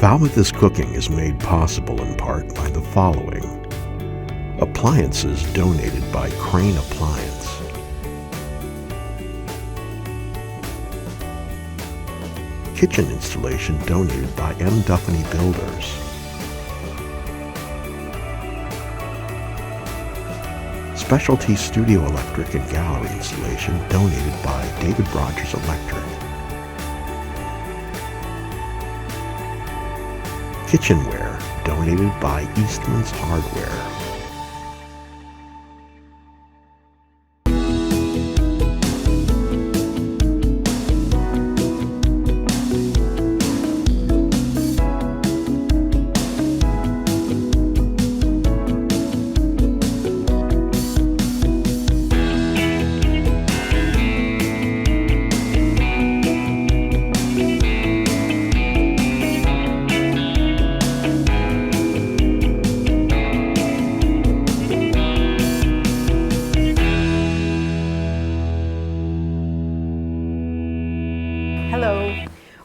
Falmouth is Cooking is made possible in part by the following. Appliances donated by Crane Appliance. Kitchen installation donated by M. Duffany Builders. Specialty studio electric and gallery installation donated by David Rogers Electric. Kitchenware donated by Eastman's Hardware.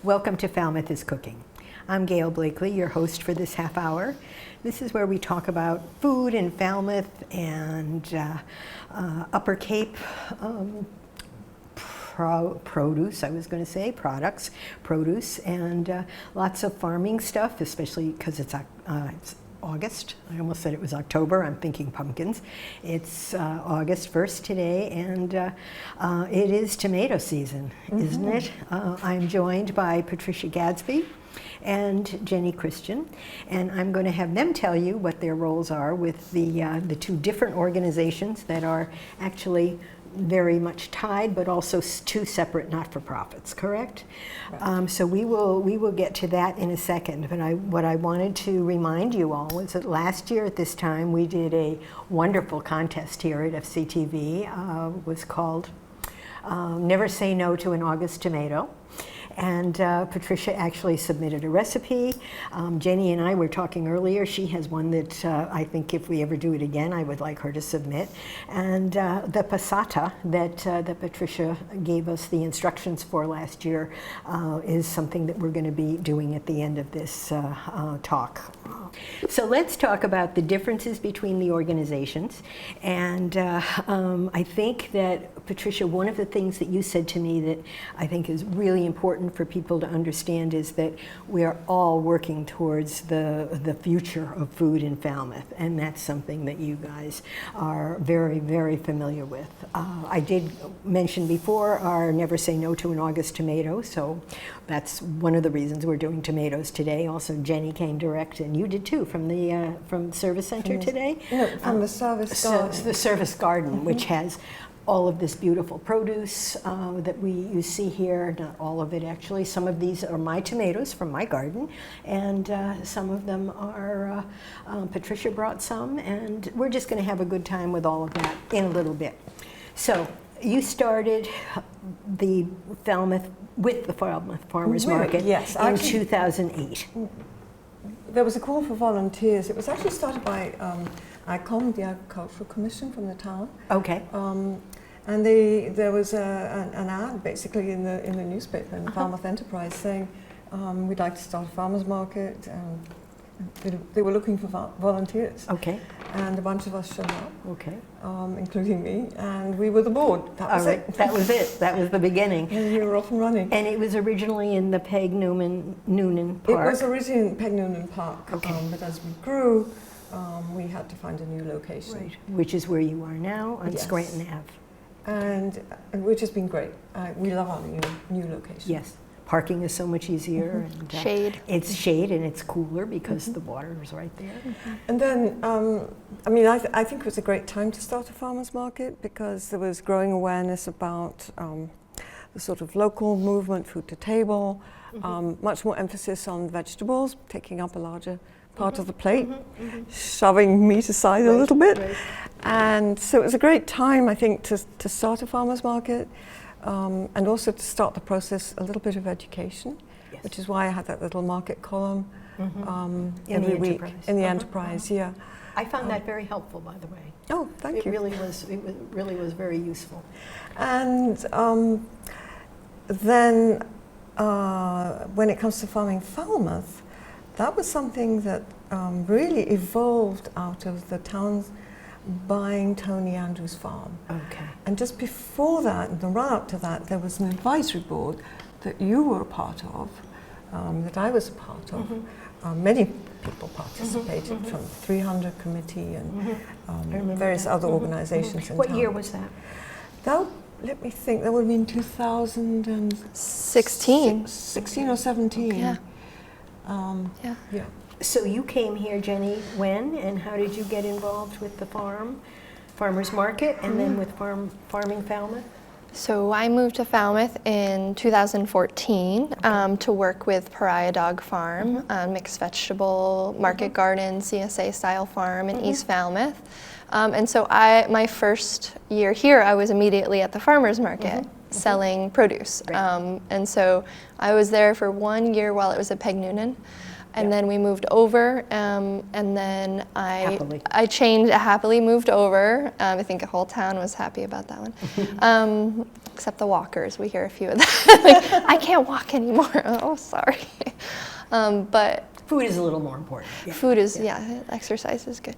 Welcome to Falmouth is Cooking. I'm Gail Blakely, your host for this half hour. This is where we talk about food in Falmouth and Upper Cape produce, products, produce, and lots of farming stuff, especially because it's August. I almost said it was October. I'm thinking pumpkins. It's August 1st today, and it is tomato season, isn't it? I'm joined by Patricia Gadsby and Jenny Christian, and I'm going to have them tell you what their roles are with the two different organizations that are actually very much tied, but also two separate not-for-profits, correct? Right. So we will get to that in a second, but what I wanted to remind you all was that last year at this time we did a wonderful contest here at FCTV. Was called Never Say No to an August Tomato. And Patricia actually submitted a recipe. Jenny and I were talking earlier. She has one that I think if we ever do it again, I would like her to submit. And the passata that Patricia gave us the instructions for last year is something that we're going to be doing at the end of this talk. So let's talk about the differences between the organizations. And I think that, Patricia, one of the things that you said to me that I think is really important for people to understand is that we are all working towards the future of food in Falmouth, and that's something that you guys are very, very familiar with. I did mention before our Never Say No to an August Tomato, so that's one of the reasons we're doing tomatoes today. Also, Jenny came direct, and you did too, from the Service Center today? No, from the Service Garden. The Service Garden, which has all of this beautiful produce that you see here. Not all of it, actually. Some of these are my tomatoes from my garden, and some of them are, Patricia brought some, and we're just going to have a good time with all of that in a little bit. So you started the Falmouth with the Falmouth Farmers Market in 2008. There was a call for volunteers. It was actually started by ICOM, the Agricultural Commission from the town. Okay. And there was an ad basically in the newspaper, in the Falmouth Enterprise, saying we'd like to start a farmers market. They were looking for volunteers. Okay. And a bunch of us showed up. Okay. Including me, and we were the board. That was it. That was it. That was the beginning. And we were off and running. And it was originally in the Peg Noonan Park. It was originally in Peg Noonan Park. Okay. But as we grew, we had to find a new location. Right. Which is where you are now on Scranton Ave. And which has been great. We love our new location. Yes. Parking is so much easier. And, shade. It's shade and it's cooler because the water is right there. And then, I think it was a great time to start a farmers market because there was growing awareness about the sort of local movement, food to table, much more emphasis on vegetables, taking up a larger part of the plate, shoving meat aside a little bit. Right. And so it was a great time, I think, to start a farmers market. And also to start the process, a little bit of education, which is why I had that little market column every week in the Enterprise. Yeah, I found that very helpful, by the way. Oh, thank you. It really was very useful. And then when it comes to Farming Falmouth, that was something that really evolved out of the towns buying Tony Andrews' farm. Okay. And just before that, in the run-up to that, there was an advisory board that you were a part of, that I was a part of. Many people participated from the 300 Committee and various other organizations in What town. year was that? Let me think, that would have been 2016 16. or 17. Yeah. Yeah. So you came here, Jenny, when, and how did you get involved with the farmers market, and then with Farming Falmouth? So I moved to Falmouth in 2014 to work with Pariah Dog Farm, mixed vegetable market garden, CSA style farm in East Falmouth. And so my first year here, I was immediately at the farmers market selling produce. Right. And so I was there for 1 year while it was at Peg Noonan. And then we moved over, and then I happily moved over. I think the whole town was happy about that one, except the walkers. We hear a few of them. Like, I can't walk anymore. Oh, sorry. But Food is a little more important. Yeah. food is, exercise is good.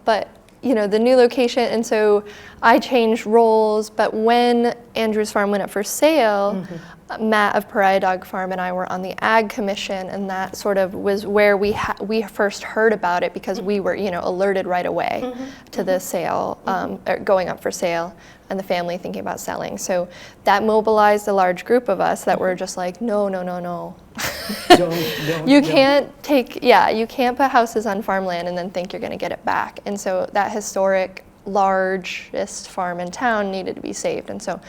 But you know, the new location, and so I changed roles, but when Andrews Farm went up for sale, Matt of Pariah Dog Farm and I were on the Ag Commission, and that sort of was where we first heard about it, because we were, alerted right away to the sale, or going up for sale, and the family thinking about selling. So that mobilized a large group of us that were just like, no. You can't put houses on farmland and then think you're going to get it back. And so that historic, largest farm in town needed to be saved. And so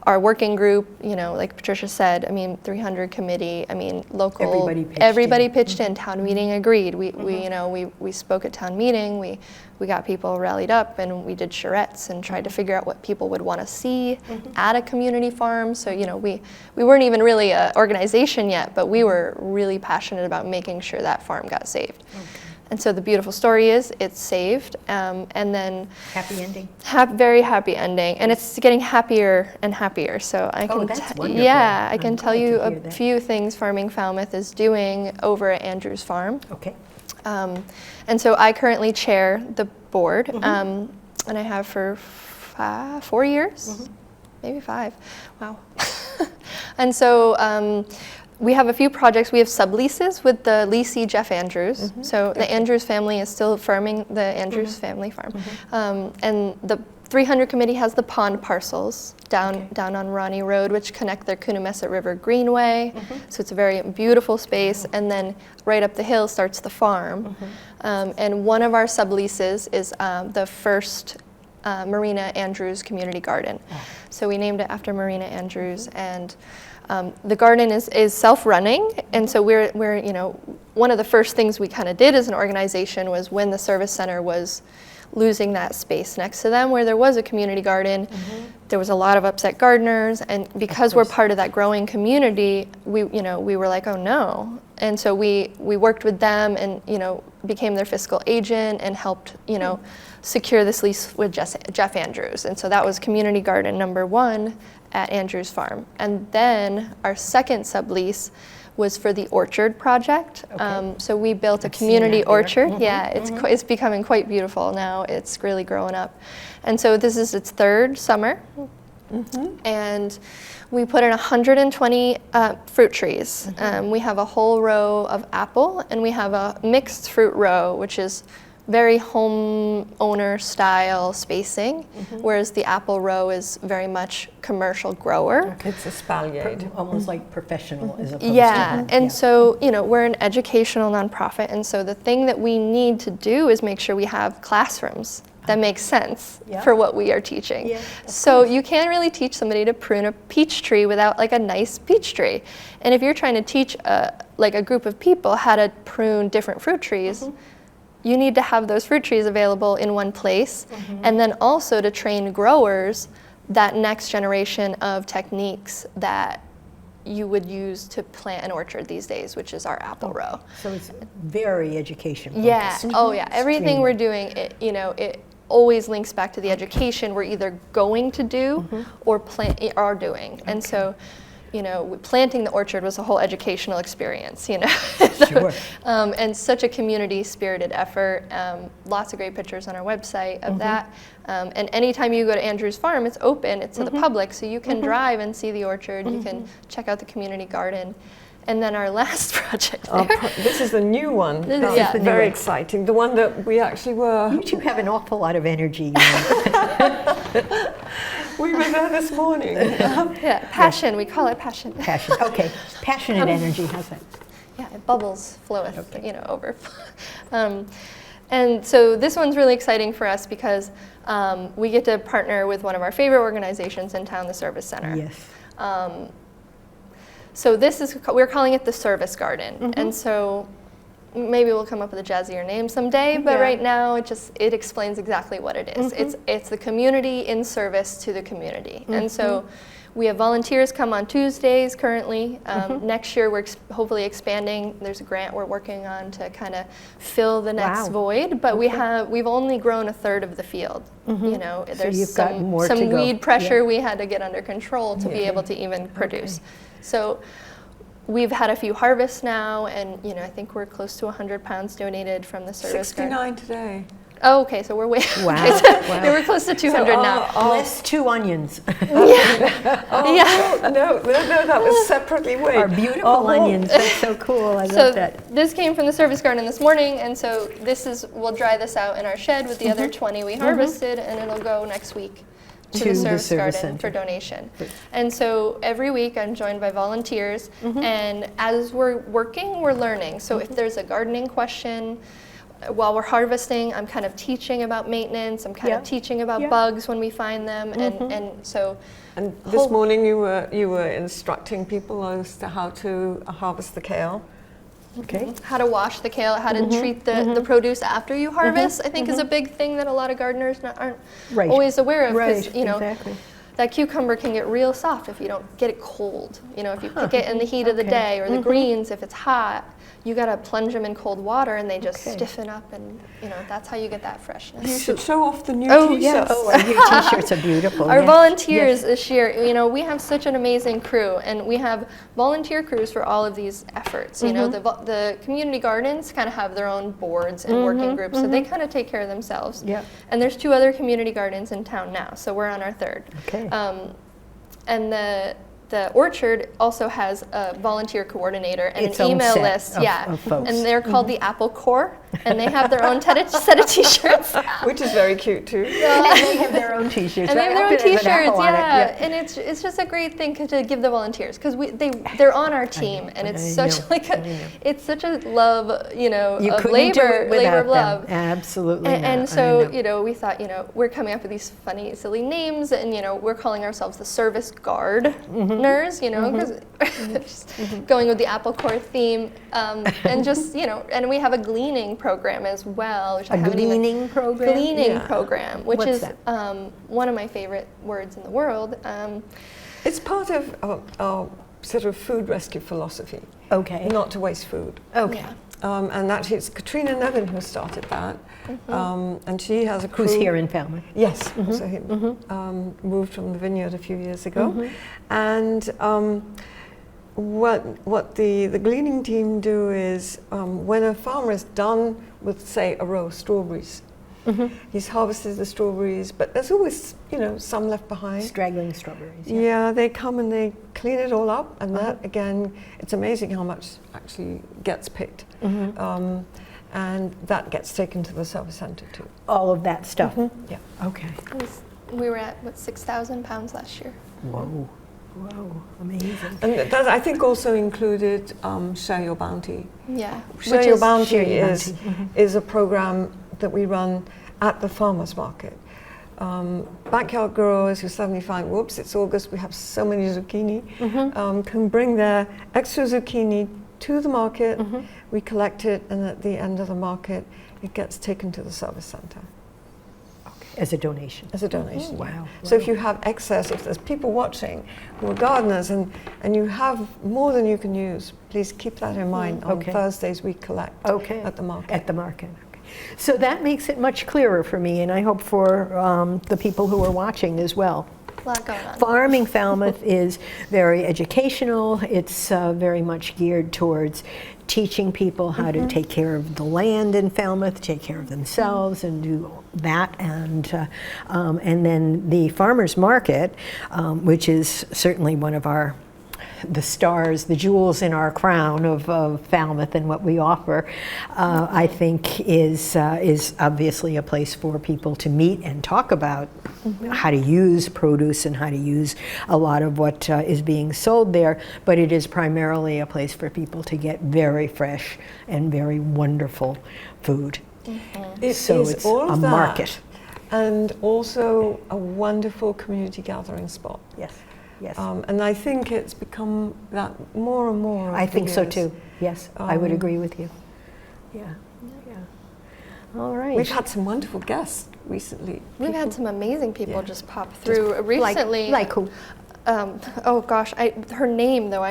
our working group, like Patricia said, 300 committee, local, everybody pitched in. Town meeting agreed. We spoke at town meeting. We got people rallied up, and we did charrettes and tried to figure out what people would want to see at a community farm. So, we weren't even really an organization yet, but we were really passionate about making sure that farm got saved. Okay. And so the beautiful story is it's saved, and then happy ending. Very happy ending, and it's getting happier and happier. So I can, I can tell you a few things Farming Falmouth is doing over at Andrews Farm. Okay. And so I currently chair the board, and I have for 4 years, maybe 5. Wow. And so we have a few projects. We have subleases with the leasee Jeff Andrews. So the Andrews family is still farming the Andrews family farm. And the 300 committee has the pond parcels down on Ronnie Road, which connect their Coonamessett River Greenway. So it's a very beautiful space. And then right up the hill starts the farm. And one of our subleases is the first Marina Andrews Community Garden. So we named it after Marina Andrews, and the garden is self-running, and so we're one of the first things we kind of did as an organization was when the service center was losing that space next to them where there was a community garden. There was a lot of upset gardeners, and because we're part of that growing community, we were like, oh no. And so we worked with them and became their fiscal agent and helped secure this lease with Jeff Andrews. And so that was community garden number 1 at Andrews Farm. And then our second sublease was for the orchard project. So we built a community orchard. It's becoming quite beautiful now. It's really growing up. And so this is its 3rd summer. And we put in 120 fruit trees. We have a whole row of apple, and we have a mixed fruit row, which is very homeowner style spacing, whereas the apple row is very much commercial grower. It's espaliered. Almost like professional as opposed to. And so, we're an educational nonprofit, and so the thing that we need to do is make sure we have classrooms that make sense for what we are teaching. So you can't really teach somebody to prune a peach tree without like a nice peach tree. And if you're trying to teach a group of people how to prune different fruit trees, you need to have those fruit trees available in one place, and then also to train growers that next generation of techniques that you would use to plant an orchard these days, which is our apple row. So it's very education focused. focused. Everything we're doing, it always links back to the education we're either going to do or are doing. And so you know, planting the orchard was a whole educational experience, you know. Sure. And such a community-spirited effort. Lots of great pictures on our website of that. And anytime you go to Andrew's farm, it's open, it's to the public, so you can drive and see the orchard, you can check out the community garden. And then our last project This is the new one. That's yeah. very exciting. The one that we actually were... You two have an awful lot of energy. You know. We were there this morning. Yeah, passion, we call it passion. Passion. Okay, passionate energy. How's that? Yeah, it bubbles, floweth, you know, over. And so this one's really exciting for us because we get to partner with one of our favorite organizations in town, the Service Center. Yes. So this is, we're calling it the Service Garden. And so maybe we'll come up with a jazzier name someday, but right now it explains exactly what it is. It's the community in service to the community. And so we have volunteers come on Tuesdays currently. Next year we're hopefully expanding. There's a grant we're working on to kind of fill the next void, but we've only grown a third of the field. You know, there's some weed pressure we had to get under control to be able to even produce. So we've had a few harvests now, and you know, I think we're close to 100 pounds donated from the service. 69 today. Oh, okay, so we're way. Wow. Okay, so we're close to 200 now. Less 2 onions. No, that was separately weighed. Our beautiful onions. That's so cool. I love that. This came from the service garden this morning, and so we'll dry this out in our shed with the other 20 we harvested, and it'll go next week to the service garden center for donation. And so every week I'm joined by volunteers, and as we're working, we're learning. So if there's a gardening question, while we're harvesting, I'm kind of teaching about maintenance, I'm kind of teaching about bugs when we find them, and so... And this morning you were instructing people as to how to harvest the kale. Okay. How to wash the kale, how to treat the produce after you harvest, I think is a big thing that a lot of gardeners aren't always aware of, because you know, that cucumber can get real soft if you don't get it cold. You know, if you pick it in the heat of the day, or the greens if it's hot, you gotta plunge them in cold water and they just stiffen up, and you know, that's how you get that freshness. You should show off the new t-shirts. t-shirts. Our new t-shirts are beautiful. Our volunteers this year, you know, we have such an amazing crew, and we have volunteer crews for all of these efforts. You know, the community gardens kind of have their own boards and working groups, so they kind of take care of themselves. And there's 2 other community gardens in town now, so we're on our 3rd. Okay. And the orchard also has a volunteer coordinator and Its an own email set list, of folks. and they're called the Apple Corps, and they have their own set of t-shirts, which is very cute too. And they have their own t-shirts. And they have their own t-shirts, and it's just a great thing to give the volunteers, because they're on our team, and it's such it's such a love, you know, you of labor of love. Absolutely. And so you know, we thought, you know, we're coming up with these funny, silly names, and you know, we're calling ourselves the Service Gardeners, you know, because going with the Apple Corps theme, and just, you know, and we have a gleaning program as well, which gleaning program, which What's is that? One of my favorite words in the world. It's part of our sort of food rescue philosophy. Okay. Not to waste food. Okay. And actually it's Katrina Nevin who started that. And she has a crew. Who's here in Falmouth. Yes. So he moved from the vineyard a few years ago. And what the gleaning team do is, when a farmer is done with, say, a row of strawberries, he's harvested the strawberries, but there's always, you know, some left behind. Straggling strawberries. Yeah, they come and they clean it all up, and that, again, it's amazing how much actually gets picked. And that gets taken to the service centre too. All of that stuff. Yeah. Okay. We were at, 6,000 pounds last year. Whoa. Whoa, amazing. And that, I think, also included Share Your Bounty. Yeah. Share Your Bounty is a program that we run at the farmers market. Backyard growers who suddenly find, whoops, it's August, we have so many zucchini, can bring their extra zucchini to the market, we collect it, and at the end of the market, it gets taken to the service centre. As a donation. As a donation. Oh, wow. So if you have excess, if there's people watching who are gardeners and you have more than you can use, please keep that in mind. On Thursdays we collect at the market. At the market. Okay. So that makes it much clearer for me, and I hope for the people who are watching as well. A lot going on. Farming Falmouth is very educational. It's very much geared towards teaching people how to take care of the land in Falmouth, take care of themselves, and do that. And then the farmers market, which is certainly one of the stars, the jewels in our crown of Falmouth and what we offer, I think is obviously a place for people to meet and talk about how to use produce and how to use a lot of what is being sold there. But it is primarily a place for people to get very fresh and very wonderful food. So it's all a of that, market. and also a wonderful community gathering spot. Yes. Yes. And I think it's become that more and more. I think so years. too. Yes, I would agree with you. Yeah. All right. We've had some wonderful guests recently. We've had some amazing people just pop through recently. Like who? Oh gosh, her name though.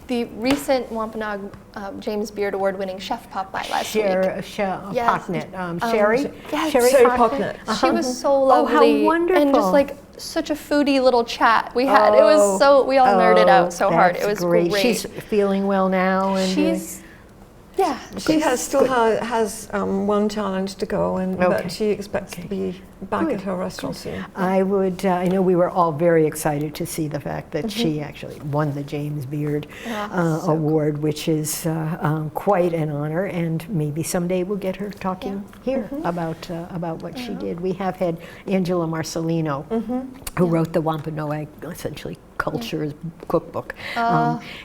The recent Wampanoag James Beard Award-winning chef popped by last week. Pocknet. Sherry. Yes. Sherry Pocknet. She was so Oh, how lovely. wonderful. And just like such a foodie little chat we had. It was we all nerded out so hard. It was great. She's feeling well now, and She's She still has one challenge to go, but she expects to be back at her restaurant soon. I know we were all very excited to see the fact that she actually won the James Beard Award, which is quite an honor, and maybe someday we'll get her talking here about what she did. We have had Angela Marcelino, who wrote the Wampanoag, essentially, culture cookbook.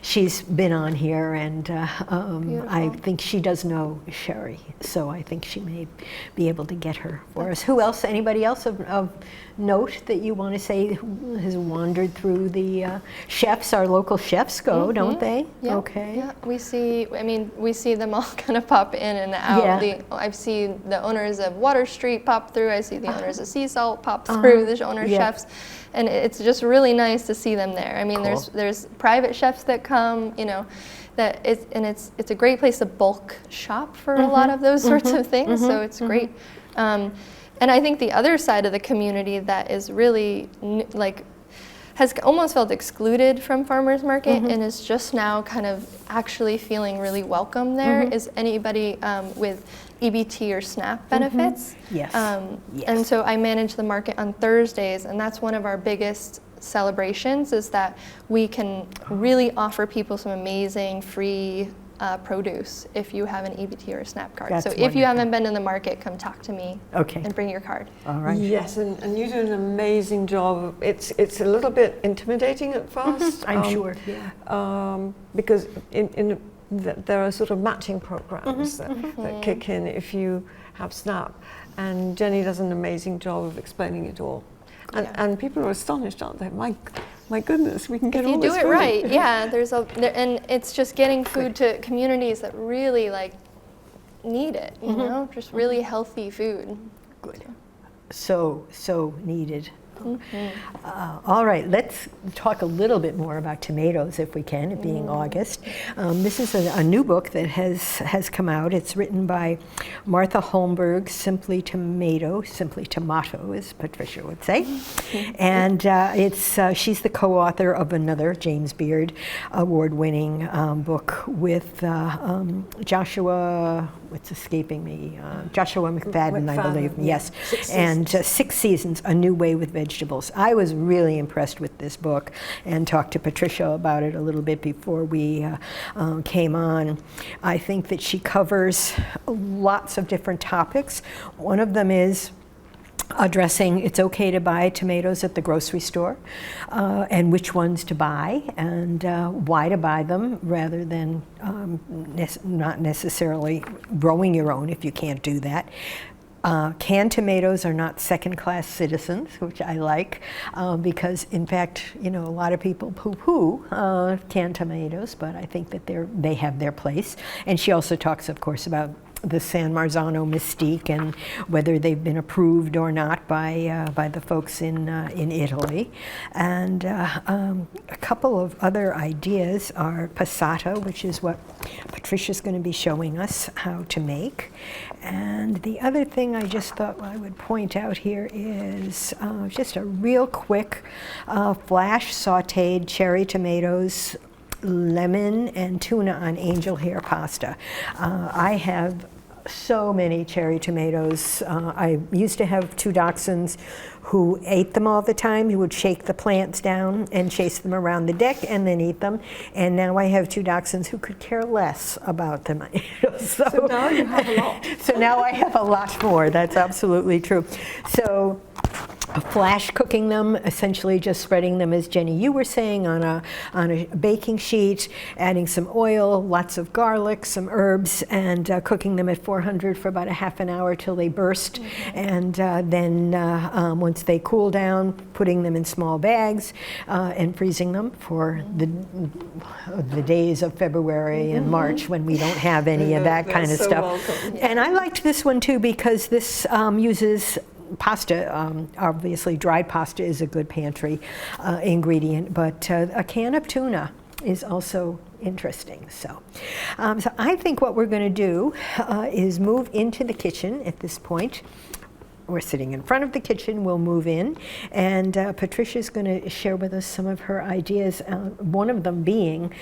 She's been on here, and I think she does know Sherry, so I think she may be able to get her for us. Who else? Anybody else of note that you want to say who has wandered through the chefs? Our local chefs go, don't they? Yeah. Okay. Yeah, we see them all kind of pop in and out. Yeah. I've seen the owners of Water Street pop through. I see the owners of Sea Salt pop through, the owner chefs. And it's just really nice to see them there. I mean, there's private chefs that come, it's a great place to bulk shop for a lot of those sorts of things. So it's great. And I think the other side of the community that is really has almost felt excluded from farmers market and is just now kind of actually feeling really welcome there is anybody with EBT or SNAP benefits. Yes. And so I manage the market on Thursdays, and that's one of our biggest celebrations, is that we can really offer people some amazing free produce if you have an EBT or a SNAP card. That's so wonderful. if you haven't been in the market, come talk to me and bring your card. All right. Yes, and you do an amazing job. It's a little bit intimidating at first. I'm sure. Yeah. Because there are sort of matching programs that kick in if you have SNAP, and Jenny does an amazing job of explaining it all. And people are astonished, aren't they? My goodness, we can get all this food. If you do it right, and it's just getting food to communities that really need it, just really healthy food. Good. So needed. All right, let's talk a little bit more about tomatoes if we can, it being August. This is a new book that has come out. It's written by Martha Holmberg, Simply Tomato, as Patricia would say. And she's the co-author of another James Beard award-winning book with Joshua, what's escaping me? Joshua McFadden, I believe. Yes. 6 Seasons, A New Way with Vegetables. I was really impressed with this book and talked to Patricia about it a little bit before we came on. I think that she covers lots of different topics. One of them is addressing it's okay to buy tomatoes at the grocery store and which ones to buy and why to buy them rather than not necessarily growing your own if you can't do that. Canned tomatoes are not second-class citizens, which I like, because in fact, a lot of people poo-poo canned tomatoes, but I think that they have their place. And she also talks, of course, about the San Marzano mystique and whether they've been approved or not by the folks in Italy. And a couple of other ideas are passata, which is what Patricia's going to be showing us how to make. And the other thing I just thought I would point out here is just a real quick flash sautéed cherry tomatoes, lemon, and tuna on angel hair pasta. I have so many cherry tomatoes. I used to have 2 dachshunds who ate them all the time. He would shake the plants down and chase them around the deck and then eat them. And now I have 2 dachshunds who could care less about them. So now you have a lot. So now I have a lot more. That's absolutely true. So flash cooking them, essentially just spreading them, as Jenny, you were saying, on a baking sheet, adding some oil, lots of garlic, some herbs, and cooking them at 400 for about a half an hour till they burst. And then once they cool down, putting them in small bags and freezing them for the days of February and March when we don't have any of that kind of so stuff. welcome. And I liked this one too because this uses pasta. Obviously dried pasta is a good pantry ingredient, but a can of tuna is also interesting. So I think what we're going to do is move into the kitchen at this point. We're sitting in front of the kitchen, we'll move in, and Patricia's going to share with us some of her ideas, one of them being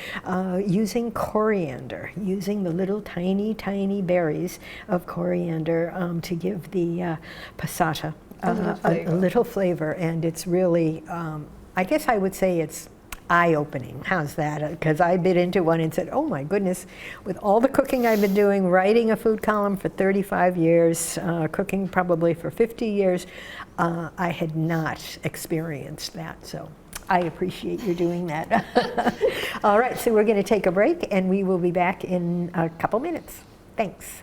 using coriander, using the little tiny, tiny berries of coriander to give the passata a little flavor. And it's really, I guess I would say it's eye-opening. How's that? Because I bit into one and said, oh my goodness, with all the cooking I've been doing, writing a food column for 35 years, cooking probably for 50 years, I had not experienced that. So I appreciate you doing that. All right, so we're going to take a break and we will be back in a couple minutes. Thanks.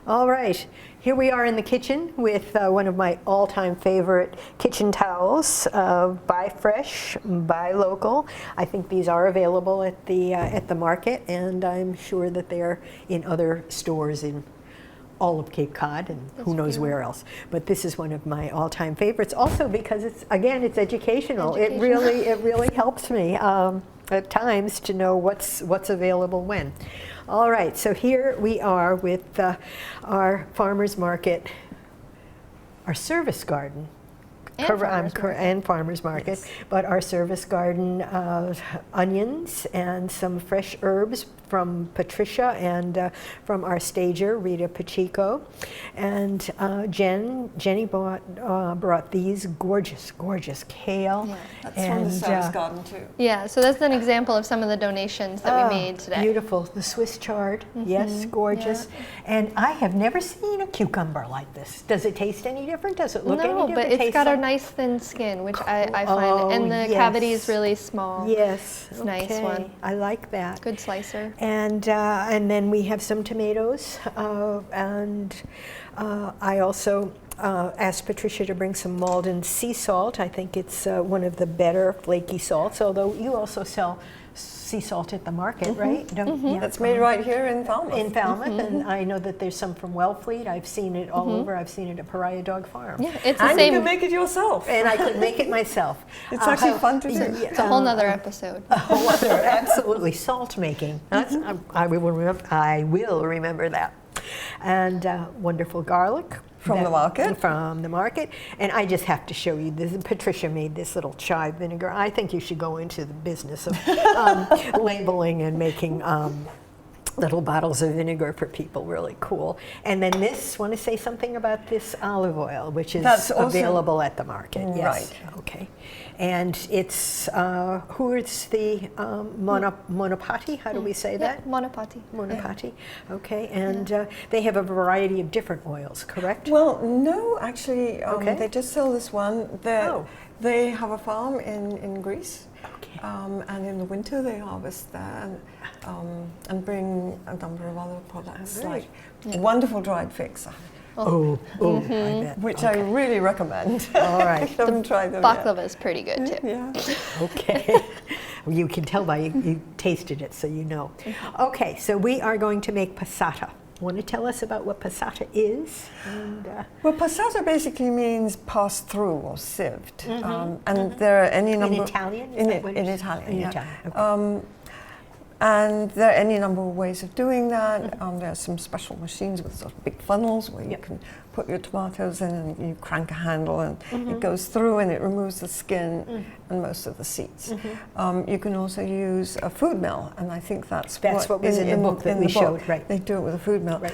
All right, here we are in the kitchen with one of my all-time favorite kitchen towels, Buy Fresh, Buy Local. I think these are available at the market, and I'm sure that they're in other stores in all of Cape Cod and who knows where else. But this is one of my all-time favorites, also because it's educational. It really helps me at times to know what's available when. All right, so here we are with our farmers market, our service garden. And farmers market, yes. But our service garden, onions and some fresh herbs from Patricia and from our stager, Rita Pacheco. And Jenny brought these gorgeous kale. Yeah, that's from the service garden too. Yeah, so that's an example of some of the donations that we made today. Beautiful, the Swiss chard, yes, gorgeous. Yeah. And I have never seen a cucumber like this. Does it taste any different? Does it look any different? No, but it's got a nice thin skin, which I find, and the cavity is really small. Yes, it's a nice one. I like that. Good slicer. And then we have some tomatoes, and I also asked Patricia to bring some Malden sea salt. I think it's one of the better flaky salts, although you also sell sea salt at the market, right? Yeah. That's made right here in Falmouth. In Falmouth, and I know that there's some from Wellfleet. I've seen it all over. I've seen it at Pariah Dog Farm. Yeah, it's the and same. you can make it yourself. And I could make it myself. It's actually fun to do. It's a whole nother episode. A whole other, absolutely, salt making. That's, I will remember that. And wonderful garlic. From the market? From the market. And I just have to show you this. Patricia made this little chive vinegar. I think you should go into the business of labeling and making little bottles of vinegar for people. Really cool. And then this, want to say something about this olive oil, which is available at the market. Yes. Right. Okay. And it's, who is the Monopati? How do we say that? Monopati. Monopati. Yeah. Okay. And they have a variety of different oils, correct? Well, no, actually, they just sell this one. They have a farm in Greece. Okay. And in the winter they harvest there and bring a number of other products, like wonderful dried figs. I bet. Which I really recommend. All right. Haven't tried them Baklava yet. is pretty good too. Yeah. Okay. You can tell by you tasted it, so you know. Okay, so we are going to make passata. want to tell us about what passata is? And, Well, passata basically means passed through or sieved, and there are any number in Italian? in Italian, in yeah. Italian, okay. And there are any number of ways of doing that. There are some special machines with sort of big funnels where you can put your tomatoes in and you crank a handle and it goes through and it removes the skin and most of the seeds. You can also use a food mill, and I think that's what was in the book that we showed, right. They do it with a food mill. Right.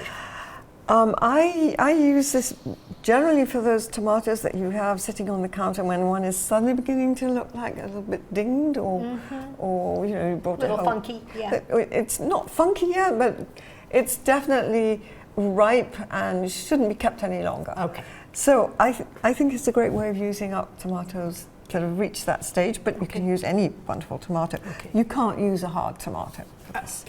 I use this generally for those tomatoes that you have sitting on the counter when one is suddenly beginning to look like a little bit dinged or you know, you brought A little it home. funky, yeah. It's not funky yet, but it's definitely ripe and shouldn't be kept any longer. Okay. So I think it's a great way of using up tomatoes that have reached that stage, but you can use any wonderful tomato. Okay. You can't use a hard tomato for this.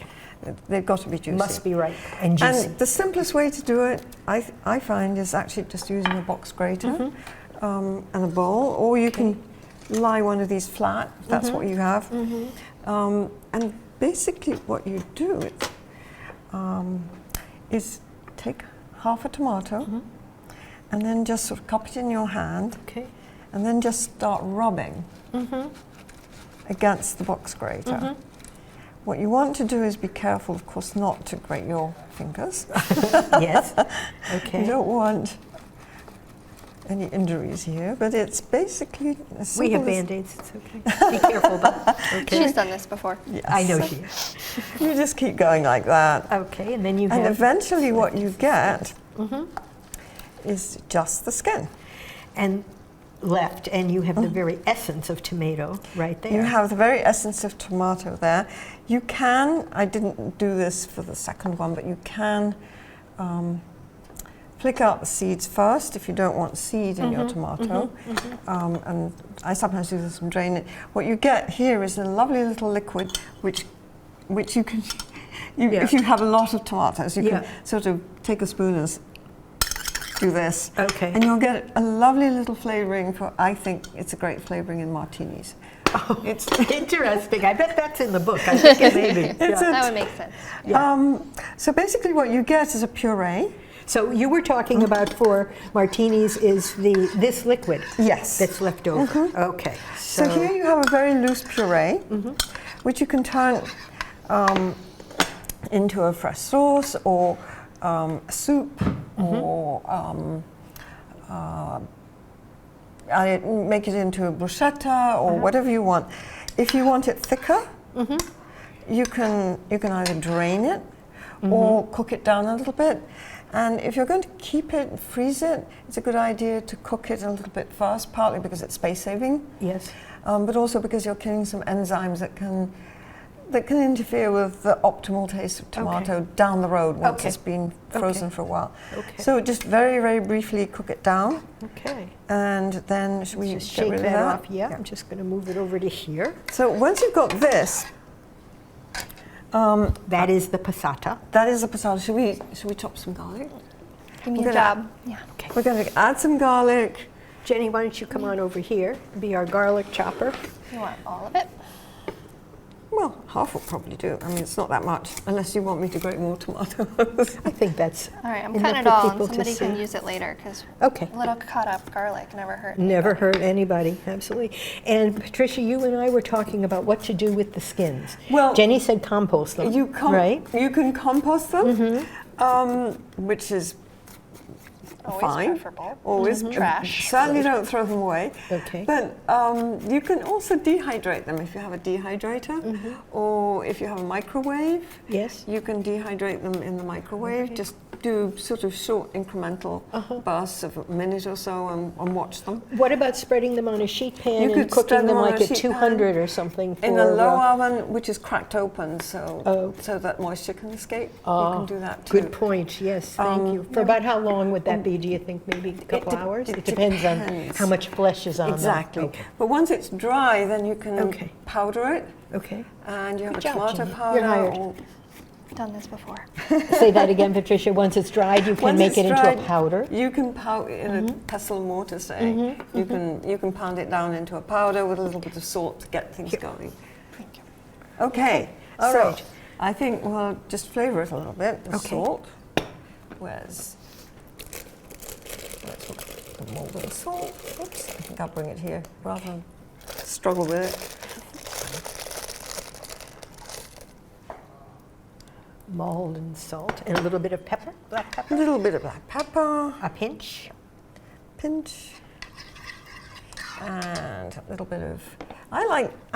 They've got to be juicy. Must be ripe and juicy. And the simplest way to do it, I find, is actually just using a box grater and a bowl, or you can lie one of these flat, if that's what you have. And basically what you do is take half a tomato and then just sort of cup it in your hand, Okay. and then just start rubbing against the box grater. What you want to do is be careful, of course, not to grate your fingers. Yes. You Okay. don't want any injuries here, but it's basically as We have simple as- Band-Aids, it's okay. Be careful, but, okay. She's done this before. Yes. I know she is. You just keep going like that. Okay, and then you And have... eventually what you get is just the skin. And left, and you have the very essence of tomato right there. You have the very essence of tomato there. You can, I didn't do this for the second one, but you can flick out the seeds first if you don't want seed in your tomato. And I sometimes do this and drain it. What you get here is a lovely little liquid which you can, if you have a lot of tomatoes, you can sort of take a spoon and do this. Okay. And you'll get a lovely little flavoring for, I think it's a great flavoring in martinis. Oh, it's interesting. I bet that's in the book. I think it may be. That would make sense. So basically what you get is a puree. So you were talking about for martinis is this liquid Yes. that's left over. Okay. So here you have a very loose puree, which you can turn into a fresh sauce or a soup or make it into a bruschetta or whatever you want. If you want it thicker, you can either drain it or cook it down a little bit. And if you're going to keep it, freeze it, it's a good idea to cook it a little bit fast, partly because it's space saving. Yes. But also because you're killing some enzymes that can interfere with the optimal taste of tomato down the road once it's been frozen for a while. Okay. So just very, very briefly cook it down. Okay. And then should we Just get shake rid of that that? off. Yeah, I'm just going to move it over to here. So once you've got this, That is the passata. that is the passata. Should we chop some garlic? Give me We're a gonna- job. Yeah. Okay. We're going to add some garlic. Jenny, why don't you come on over here, be our garlic chopper. You want all of it? Well, half will probably do. I mean, it's not that much, unless you want me to grate more tomatoes. I think that's All right, I'm enough cutting it for all, people and to somebody can see. use it later because Okay. a little cut up garlic never hurt. Never hurt anybody, absolutely. And Patricia, you and I were talking about what to do with the skins. Well, Jenny said compost them, right? You can compost them, which is Always fine. preferable. Always Trash. Certainly don't throw them away. Okay. But you can also dehydrate them if you have a dehydrator, or if you have a microwave. Yes. You can dehydrate them in the microwave. Just do sort of short incremental bursts of a minute or so and watch them. What about spreading them on a sheet pan You and could cooking spread them them on like a at sheet 200 or something? In a low oven, which is cracked open, so Oh. so that moisture can escape. Oh, You can do that too. Good point, yes, thank you. For about how long would that be, do you think? Maybe a couple hours? It depends on depends. how much flesh is on Exactly. them. Okay. But once it's dry, then you can powder it, Okay. and you have Good a job, tomato Jenny. powder. You're hired. Or I've done this before. Say that again, Patricia. Once it's dried, you can once make it's it into dried, a powder. You can powder in a pestle mortar, say. You can pound it down into a powder with a little bit of salt to get things going. Thank you. Okay. All so right. I think we'll just flavor it a little bit. The salt. where's the mold and salt? Oops, I think I'll bring it here rather than struggle with it. Mold and salt, and a little bit of pepper, black A pepper, little bit of black pepper, a pinch. pinch, and a little bit of. I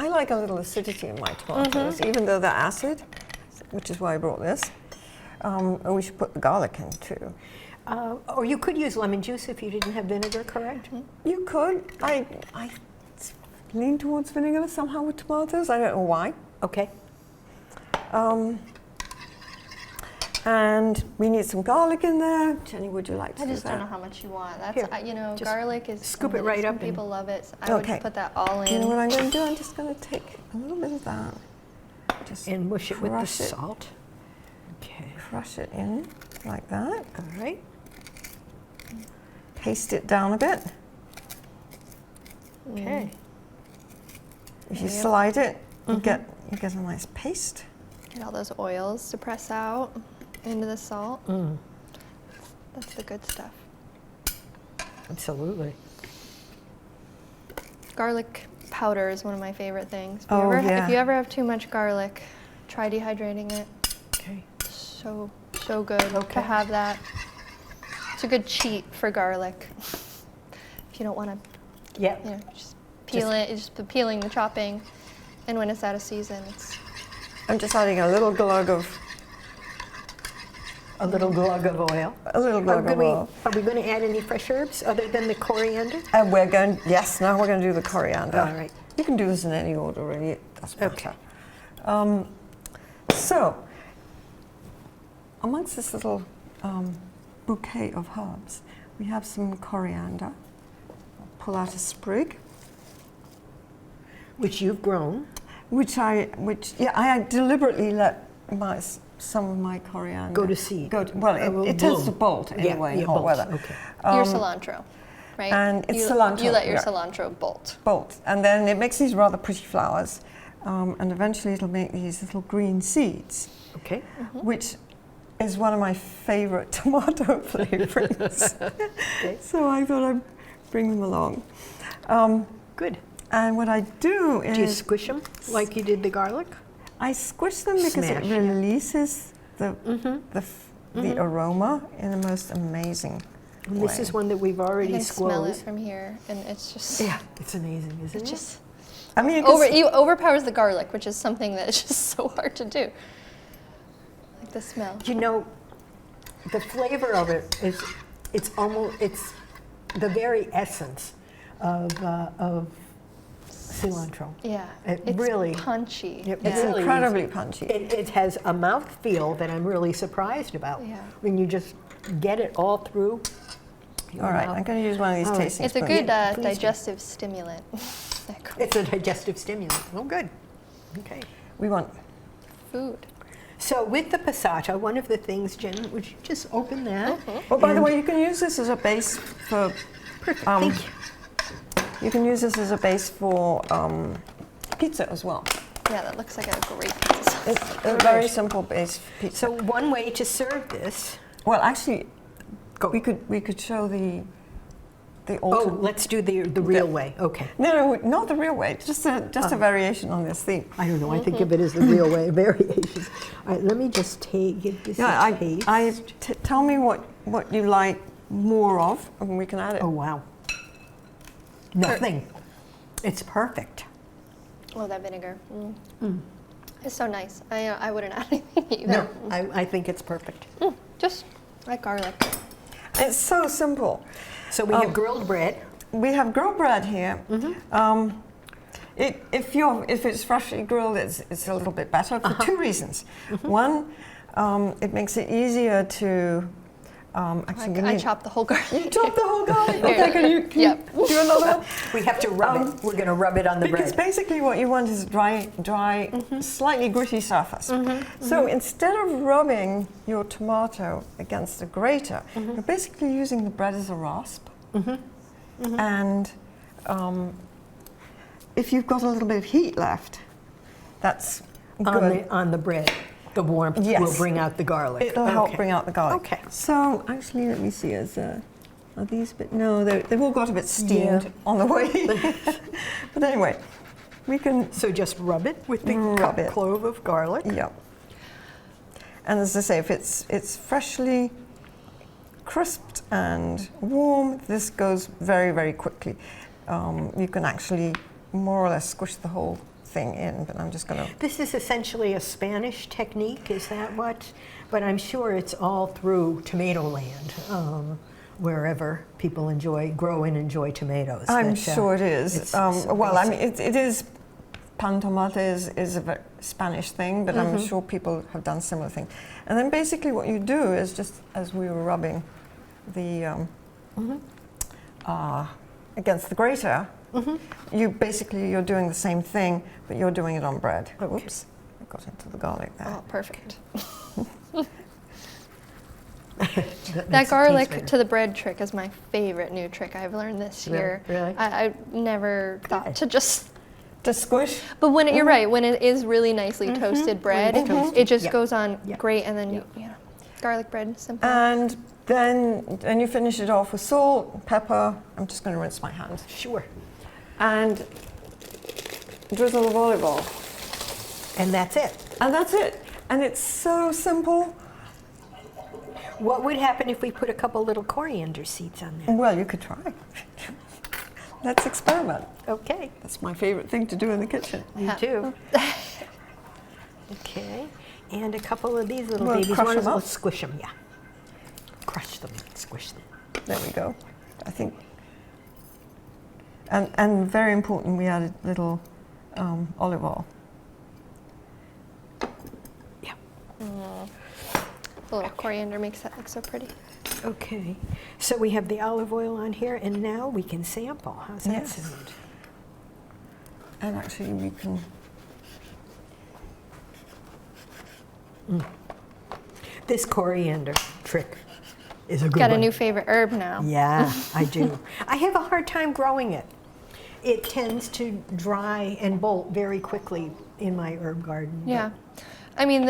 like a little acidity in my tomatoes, even though they're acid, which is why I brought this. And we should put the garlic in too. Or you could use lemon juice if you didn't have vinegar, correct? You could. I lean towards vinegar somehow with tomatoes. I don't know why. Okay. And we need some garlic in there. Jenny, would you like to I do just that? don't know how much you want. That's Here, just scoop garlic is it something right that up some and- people love it. So I would Okay. just put that all in. You know what I'm going to do? I'm just going to take a little bit of that. Just And mush it with the crush it. salt. Okay. Crush it in like that. All right. Paste it down a bit. Okay. If you Yep. slide it, you get a nice paste. Get all those oils to press out into the salt. That's the good stuff. Absolutely. Garlic powder is one of my favorite things. Oh, yeah. If you ever have too much garlic, try dehydrating it. Okay. So good Okay. to have that. It's a good cheat for garlic. If you don't want to, Yeah. just peel it. It's just peeling the chopping, and when it's out of season, it's I'm just adding a little glug of A little glug of oil. a little glug of oil. Are we going to add any fresh herbs other than the coriander? And we're going. Yes, now we're going to do the coriander. All right. You can do this in any order, really. It doesn't Okay. matter. So, amongst this little bouquet of herbs, we have some coriander. I'll pull out a sprig, Which you've grown. I deliberately let some of my coriander Go to seed. Well, it tends to bolt anyway in hot bolt. weather. Okay. your cilantro, right? and it's you, cilantro, You let your yeah. cilantro bolt. Bolt, and then it makes these rather pretty flowers, and eventually it'll make these little green seeds, Okay. which is one of my favorite tomato flavorings. Okay. So I thought I'd bring them along. Good. And what I do is Do you squish them like you did the garlic? I squish them because Smash, it yeah. releases the aroma in the most amazing And way. this is one that we've I already can smell it squozed. from here, and it's just Yeah, it's amazing, isn't it it? just I mean, you can overpowers the garlic, which is something that is just so hard to do. Like the smell. You know, the flavor of it is, it's the very essence of cilantro. Yeah, It it's really- punchy. It it's really is. incredibly punchy. It has a mouthfeel that I'm really surprised about. Yeah. When you just get it all through. your All right, mouth. I'm going to use one of these All right. tasting It's a spoons. good Yeah, please do. digestive stimulant. It's a digestive stimulant. Oh, good. Okay. We want Food. So with the passata, one of the things, Jen, would you just open that? Oh, by the And- way, you can use this as a base for. Perfect. Um, Thank you. You can use this as a base for pizza as well. Yeah, that looks like a great pizza. It's a very simple base for pizza. So one way to serve this. Well, actually, Go. we could show the Oh, alternate. let's do the real way. Okay. No, not the real way. Just a variation on this theme. I don't know. I think of it as the real way variation. All right. Let me just give this Yeah, a taste. tell me what you like more of, and we can add it. Oh wow. Nothing. It's perfect. Oh, that vinegar. It's so nice. I wouldn't add anything either. No, I think it's perfect. Just like garlic. It's so simple. So we have grilled bread. We have grilled bread here. If it's freshly grilled, it's a little bit better for two reasons. One, it makes it easier to actually. I chop the whole garlic. You chop the whole garlic. Okay, can you Yep. do another one? We have to rub it. We're going to rub it on the Because bread. basically what you want is dry, slightly gritty surface. So instead of rubbing your tomato against a grater, you're basically using the bread as a rasp. And if you've got a little bit of heat left, that's good. On the bread. The warmth Yes. will bring out the garlic. It'll help bring out the garlic. Okay. So actually, let me see. Are these a bit? No, they've all got a bit steamed on the way. But anyway, we can. So just rub it with the Rub it. clove of garlic. Yeah. And as I say, if it's freshly crisped and warm, this goes very, very quickly. You can actually more or less squish the whole thing in, but I'm just going to... This is essentially a Spanish technique, is that what? But I'm sure it's all through tomato land, wherever people grow and enjoy tomatoes. I'm sure it is. Well, I mean, it is... Pan tomate is a very Spanish thing, but I'm sure people have done similar things. And then basically what you do is just as we were rubbing the against the grater, you're doing the same thing, but you're doing it on bread. Okay. Oops, I got into the garlic there. Oh, perfect. That That garlic to the bread trick is my favorite new trick I've learned this year. Really? I never thought to just... To squish. But when you're right, when it is really nicely toasted bread, it's toasted. it just Yep. goes on Yep. great, and then you know, garlic bread, simple. And then you finish it off with salt, pepper. I'm just going to rinse my hand. Sure. And drizzle of olive oil. And that's it. And that's it. And it's so simple. What would happen if we put a couple little coriander seeds on there? Well, you could try. Let's experiment. Okay. That's my favorite thing to do in the kitchen. Me too. Okay. And a couple of these little We'll babies. crush them up. Let's squish them, yeah. Crush them, squish them. There we go. I think. And very important, we added little olive oil. Yeah. The little coriander makes that look so pretty. Okay. So we have the olive oil on here, and now we can sample. How's that Yes. sound? And actually, we can. This coriander trick is a good Got one. a new favorite herb now. Yeah, I do. I have a hard time growing it. It tends to dry and bolt very quickly in my herb garden. Yeah. I mean,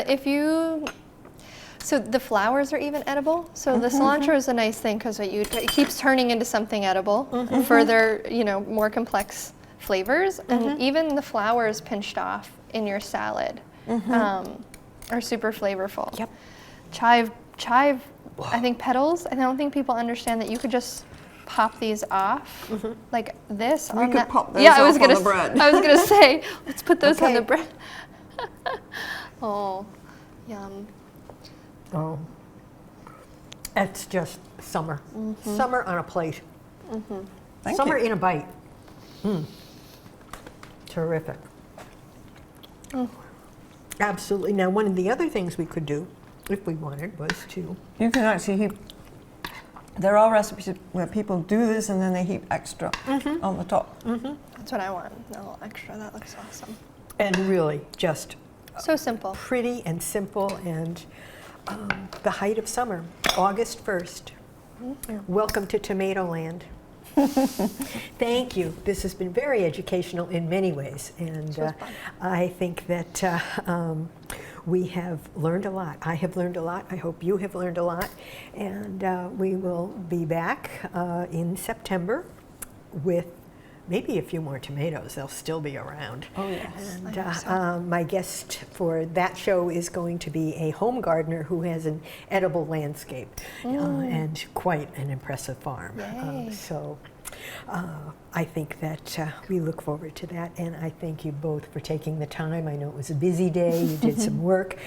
so the flowers are even edible. So the cilantro is a nice thing because it keeps turning into something edible, further, more complex flavors. And even the flowers pinched off in your salad are super flavorful. Yep. Chive, I think petals, I don't think people understand that you could just pop these off like this. We could pop those yeah, off on the bread. I was gonna say, let's put those on Okay. the bread. Oh, yum. Oh, that's just summer. Summer on a plate. Thank Summer you. in a bite. Terrific. Absolutely. Now, one of the other things we could do, if we wanted, was to... You can actually heap. There are recipes where people do this and then they heap extra on the top. That's what I want. A little extra. That looks awesome. And really just So simple. pretty and simple and the height of summer, August 1st. Welcome to Tomato Land. Thank you. This has been very educational in many ways, and I think that we have learned a lot. I have learned a lot. I hope you have learned a lot, and we will be back in September with maybe a few more tomatoes. They'll still be around. Oh, yes. And my guest for that show is going to be a home gardener who has an edible landscape and quite an impressive farm. So I think that we look forward to that, and I thank you both for taking the time. I know it was a busy day. You did some work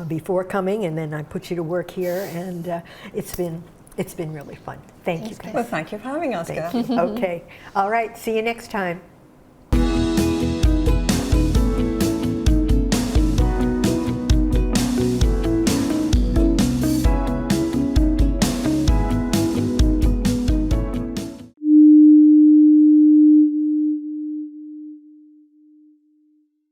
before coming, and then I put you to work here, and it's been really fun. Thank you, guys. Well, thank you for having us, Gail. Thank you. Okay. All right. See you next time.